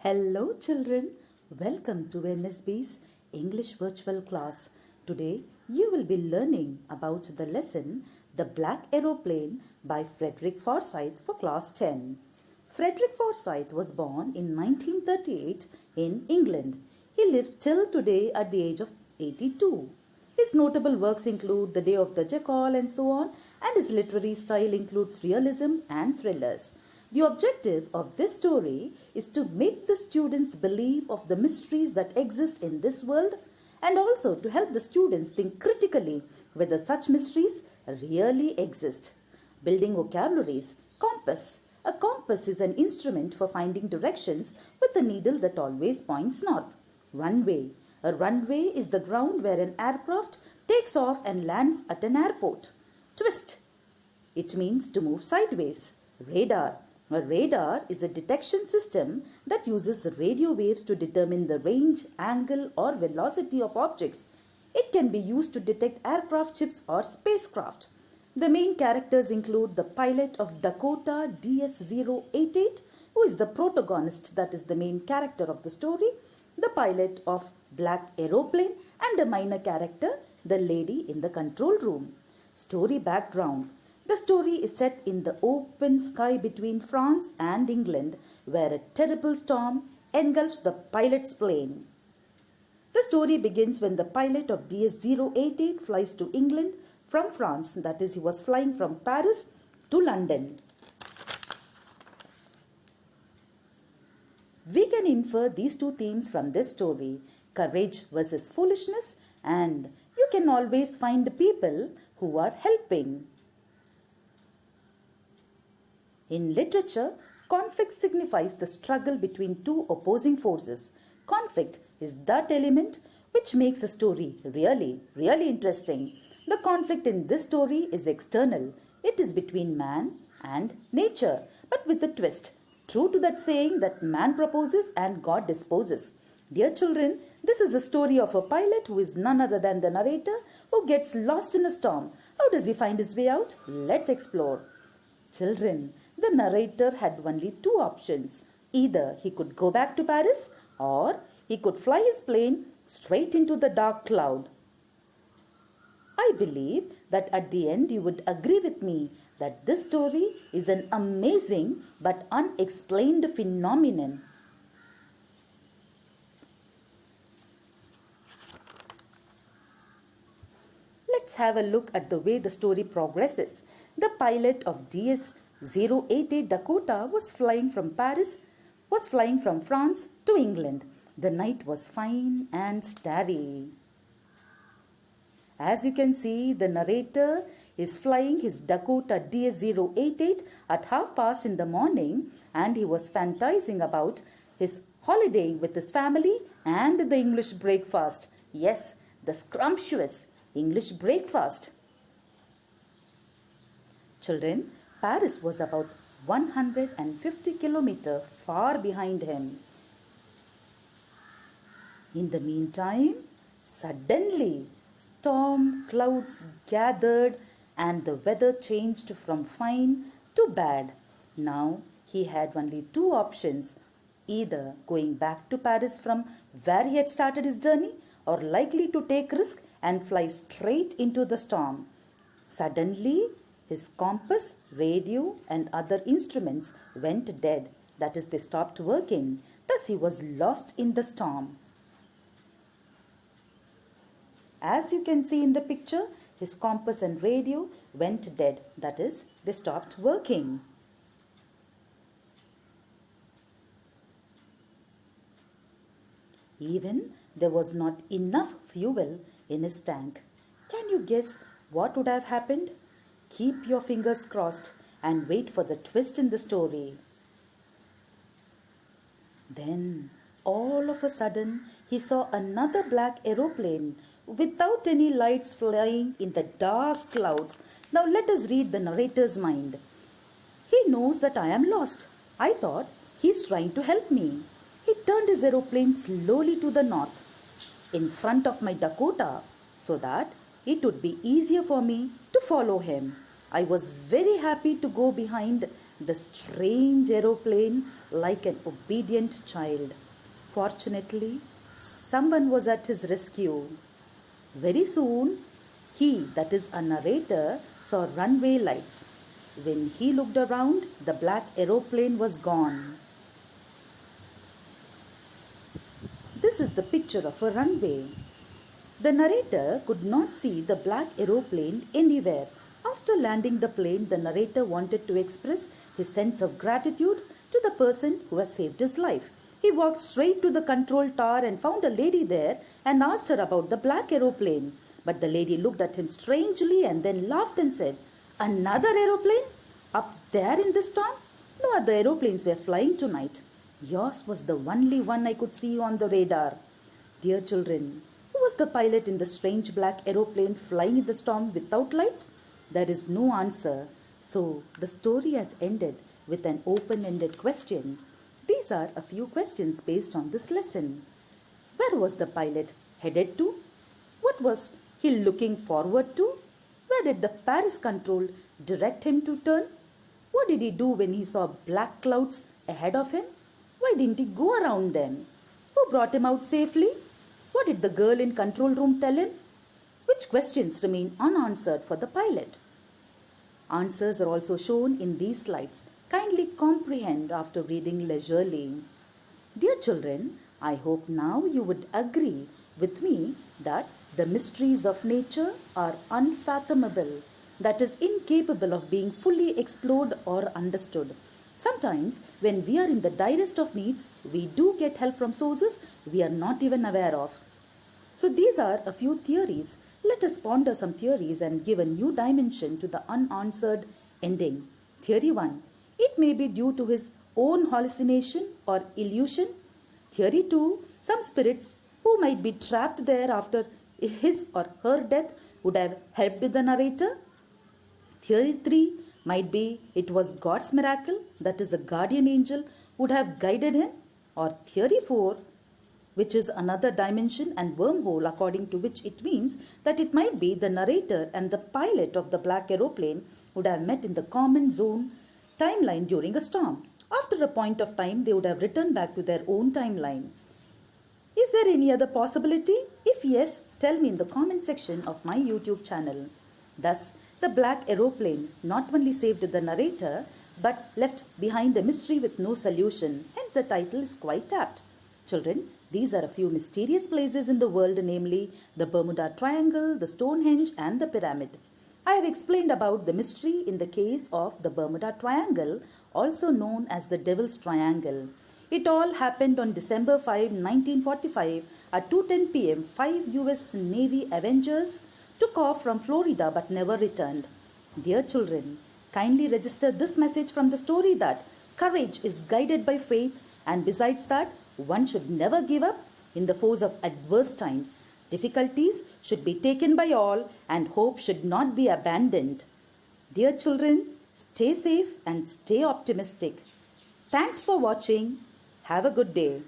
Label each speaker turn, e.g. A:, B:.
A: Hello children, welcome to NSB's English virtual class. Today you will be learning about the lesson The Black Aeroplane by Frederick Forsyth for class 10. Frederick Forsyth was born in 1938 in England. He lives till today at the age of 82. His notable works include The Day of the Jackal and so on, and his literary style includes realism and thrillers. The objective of this story is to make the students believe of the mysteries that exist in this world and also to help the students think critically whether such mysteries really exist. Building vocabularies. Compass. A compass is an instrument for finding directions with a needle that always points north. Runway. A runway is the ground where an aircraft takes off and lands at an airport. Twist. It means to move sideways. Radar. A radar is a detection system that uses radio waves to determine the range, angle, or velocity of objects. It can be used to detect aircraft, ships, or spacecraft. The main characters include the pilot of Dakota DS-088, who is the protagonist, that is the main character of the story, the pilot of Black Aeroplane, and a minor character, the lady in the control room. Story background. The story is set in the open sky between France and England, where a terrible storm engulfs the pilot's plane. The story begins when the pilot of DS-088 flies to England from France, that is, he was flying from Paris to London. We can infer these two themes from this story, courage versus foolishness, and you can always find people who are helping. In literature, conflict signifies the struggle between two opposing forces. Conflict is that element which makes a story really interesting. The conflict in this story is external. It is between man and nature, but with a twist. True to that saying that man proposes and God disposes. Dear children, this is the story of a pilot who is none other than the narrator who gets lost in a storm. How does he find his way out? Let's explore. Children, the narrator had only two options. Either he could go back to Paris or he could fly his plane straight into the dark cloud. I believe that at the end you would agree with me that this story is an amazing but unexplained phenomenon. Let's have a look at the way the story progresses. The pilot of DS-088 Dakota was flying from France to England. The night was fine and starry. As you can see, the narrator is flying his Dakota DS-088 at past in the morning, and he was fantasizing about his holiday with his family and the English breakfast. Yes, the scrumptious English breakfast. Children, Paris was about 150 kilometers far behind him. In the meantime, suddenly storm clouds gathered and the weather changed from fine to bad. Now he had only two options, either going back to Paris from where he had started his journey or likely to take risk and fly straight into the storm. Suddenly, his compass, radio, and other instruments went dead. That is, they stopped working. Thus, he was lost in the storm. As you can see in the picture, his compass and radio went dead. That is, they stopped working. Even there was not enough fuel in his tank. Can you guess what would have happened? Keep your fingers crossed and wait for the twist in the story. Then, all of a sudden, he saw another black aeroplane without any lights flying in the dark clouds. Now let us read the narrator's mind. He knows that I am lost. I thought he's trying to help me. He turned his aeroplane slowly to the north in front of my Dakota so that it would be easier for me to follow him. I was very happy to go behind the strange aeroplane like an obedient child. Fortunately, someone was at his rescue. Very soon, he, that is a narrator, saw runway lights. When he looked around, the black aeroplane was gone. This is the picture of a runway. The narrator could not see the black aeroplane anywhere. After landing the plane, the narrator wanted to express his sense of gratitude to the person who has saved his life. He walked straight to the control tower and found a lady there and asked her about the black aeroplane. But the lady looked at him strangely and then laughed and said, "Another aeroplane? Up there in this storm? No other aeroplanes were flying tonight. Yours was the only one I could see on the radar." Dear children, who was the pilot in the strange black aeroplane flying in the storm without lights? There is no answer. So the story has ended with an open-ended question. These are a few questions based on this lesson. Where was the pilot headed to? What was he looking forward to? Where did the Paris control direct him to turn? What did he do when he saw black clouds ahead of him? Why didn't he go around them? Who brought him out safely? What did the girl in control room tell him? Which questions remain unanswered for the pilot? Answers are also shown in these slides. Kindly comprehend after reading leisurely. Dear children, I hope now you would agree with me that the mysteries of nature are unfathomable, that is, incapable of being fully explored or understood. Sometimes, when we are in the direst of needs, we do get help from sources we are not even aware of. So these are a few theories. Let us ponder some theories and give a new dimension to the unanswered ending. Theory 1. It may be due to his own hallucination or illusion. Theory 2. Some spirits who might be trapped there after his or her death would have helped the narrator. Theory 3 might be it was God's miracle, that is, a guardian angel would have guided him. Or theory 4, which is another dimension and wormhole, according to which it means that it might be the narrator and the pilot of the black aeroplane would have met in the common zone timeline during a storm. After a point of time, they would have returned back to their own timeline. Is there any other possibility? If yes, tell me in the comment section of my YouTube channel. Thus, the black aeroplane not only saved the narrator but left behind a mystery with no solution. Hence, the title is quite apt. Children, these are a few mysterious places in the world, namely the Bermuda Triangle, the Stonehenge, and the Pyramid. I have explained about the mystery in the case of the Bermuda Triangle, also known as the Devil's Triangle. It all happened on December 5, 1945 at 2:10 p.m. 5 US Navy Avengers took off from Florida but never returned. Dear children, kindly register this message from the story that courage is guided by faith, and besides that, one should never give up in the face of adverse times. Difficulties should be taken by all and hope should not be abandoned. Dear children, stay safe and stay optimistic. Thanks for watching. Have a good day.